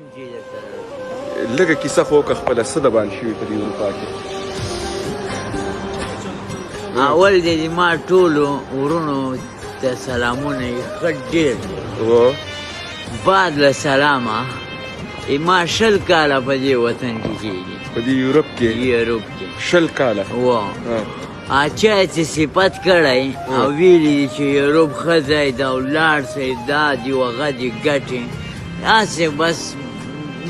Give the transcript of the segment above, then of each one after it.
وانیم چې درسره لږه کیسه خو وکړه خپله څه د باندې شوي په دې اروپا کې اول د ما ټولو ورونو ته سلامونه یې ښه ډېر و بعد له سلامه ما 20 کاله په دې وطن کې کېږي په دې یورپ کې یوروپ کې 20 کاله چا چې صفت کړی او ویلي دي چې یوروپ ښه ځای ده او لاړ سئ دا دي و هغه دي ګټې هسې بس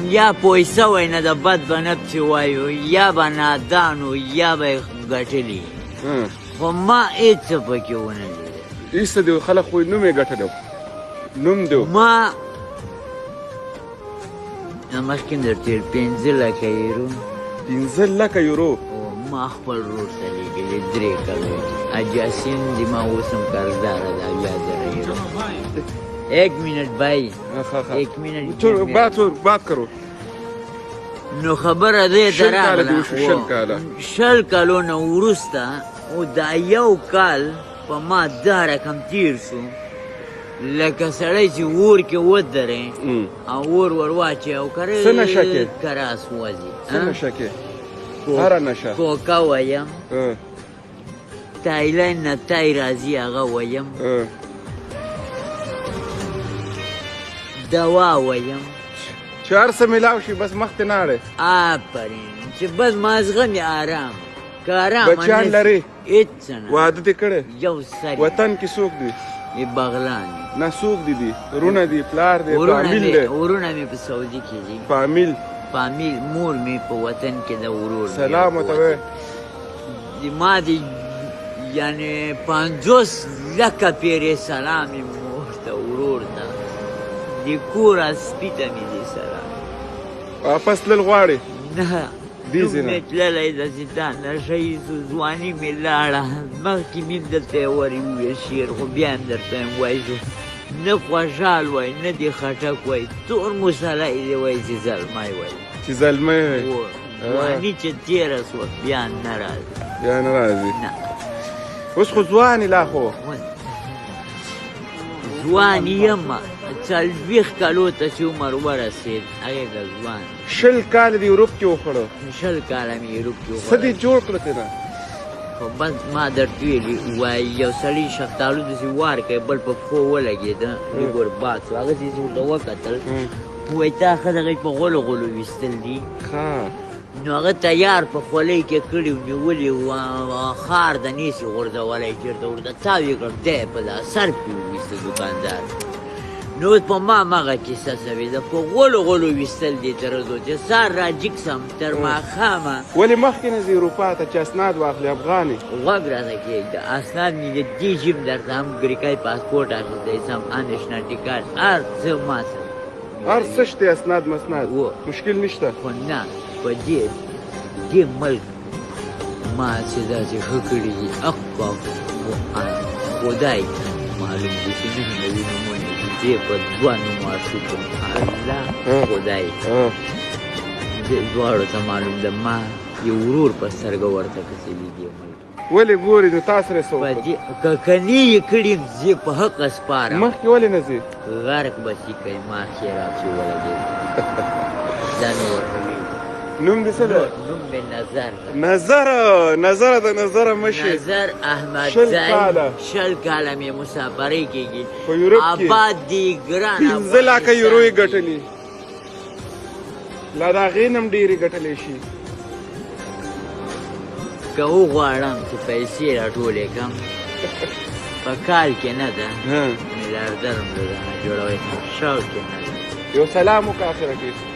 یا پوه سوی نه د بد به نه پسې وایو یا به نادان و یا به یې ګټلي خو ما هېڅ څه پکې ونه لیدل هېڅ څه دې خلک خو نوم یې ګټلی نوم دی ما مخکې هم درته ویل 15 لکه یورو 15 لکه یورو ما خپل ورور ته لېږلي 3 کلو اجاسین دي ما اوس هم قرضداره ده 1000 یورو 1 منټ بھائی 1 منټ بات کرو نو خبره دې ته راغله 20 کالو نه وروسته او دا یو کال په ما دا رقم تیر شو لکه سړی چې اور کې ودرې او اور ور واچوي او کراس وځي څه نشه کې هره نشه کوکا ویم تایلند نه تای راځي هغه ویم دوا ویم چې هر څه میلاو شي بس مخکې نه اړې آفرین چې بس مازغه مې آرام که آرام بچیان لرې هېڅ نه واده دې کړی یو سر وطن کې څوک دی بغلان نه څوک دي ورونه دي پلار دی فامیل دی ورونه مې په سعودي کې دي فامیل مور مې په وطن کې د ورور سلام ورته وایه ما دي یعنې 50 لکه پیرې سلام یې مور ته ورور ته د کوره سپي ته مې دي سلام واپس تلل غواړې نه دې ځای نه مې تللی داسې دا نشه یې شو ځواني مې لاړه مخکې مې درته یې ور وویل شعر خو بیا هم درته یم وایي شو نه خوشحال وای نه دې خټک وای تور مسله یې دې وایي چې زلمی وایي چې زلمی وایي ځواني چې تېره شوه بیا نه راځي بیا نه راځي نه اوس خو ځوان لا خو ځوان یم 40 کالو ته چې عمر ورسېد هغې د ځوان 20 کاله د یوروپ کې وخوړه 20 کاله مې یوروپ کې څه دې جوړ کړه تېنه خو بس ما درته ویلي وایي یو سړي شفتالو داسې وار کوي بل په پښو ولګېده لږ ور باد شو هغه داسې ورته وکتل وایي تا ښه دغه په غولو غولو ویستل دي نو هغه تیار په خولۍ کې کړي و نیولي و خار د نیسي غورځولی چېرته ورته تاو یې کړ دی په دا سر پې وویسته دوکاندار نو اوس په ما مغه کیسه سوې ده په غولو غولو ویستل دي تر ورځو چې سهار راجګ سم تر ماښامه ولې مخکې نه ځې اروپا ته چې اسناد واخلې افغانې غوږ راته کېږده اسناد مې د دې ژب درته هم ګریکۍ پاسپورټ اخیستی سم انشناټي کارت هر څه ما سره هر څه شته اسناد مسناد مشکل نشته خو نه په دې ملک ما چې داسې ښه کړي دي خدای ته معلوم دي چې نه نوي نومونه دې په دوه نومو شکر الله خدای دواړو ته معلوم ده ما یو ورور په سترګه ورته کتلي دي ولې ګورې نو تا سره څه که کني یې کړي زه په حقه سپارم مخکې ولې نه ځې غرق به شي کوي ما خیرات شي ولګېد دا مې ورته نوم دې څه ده نوم مې نظره د نظره مشي نظر احمد زاید 20 کاله مې مسافرۍ کېږي آباد دي ګران 15 لکه یورو یې ګټلي لا د هغې نه هم ډېرې ګټلی شي که وغواړم چې پیسې راټولې کړم په کال کې نه ده میلیاردر هم ده جوړوی شوق کې نه ده یو سلام وکړه اخره کې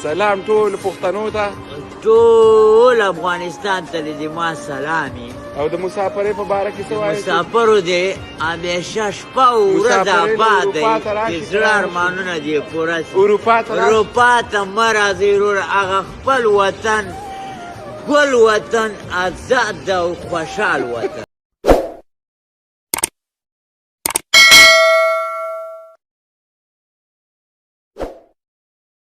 سلام ټول پښتنو ته ټول افغانستان ته دې ما سلامي او د مسافرۍ په باره کې څه وایې مسافرو دې همیشه شپه او ورځ آباد دی چې زړه ارمانونه دې پوره شي اروپا ته مه راځئ وروره هغه خپل وطن ګل وطن آزاد او خوشحال وطن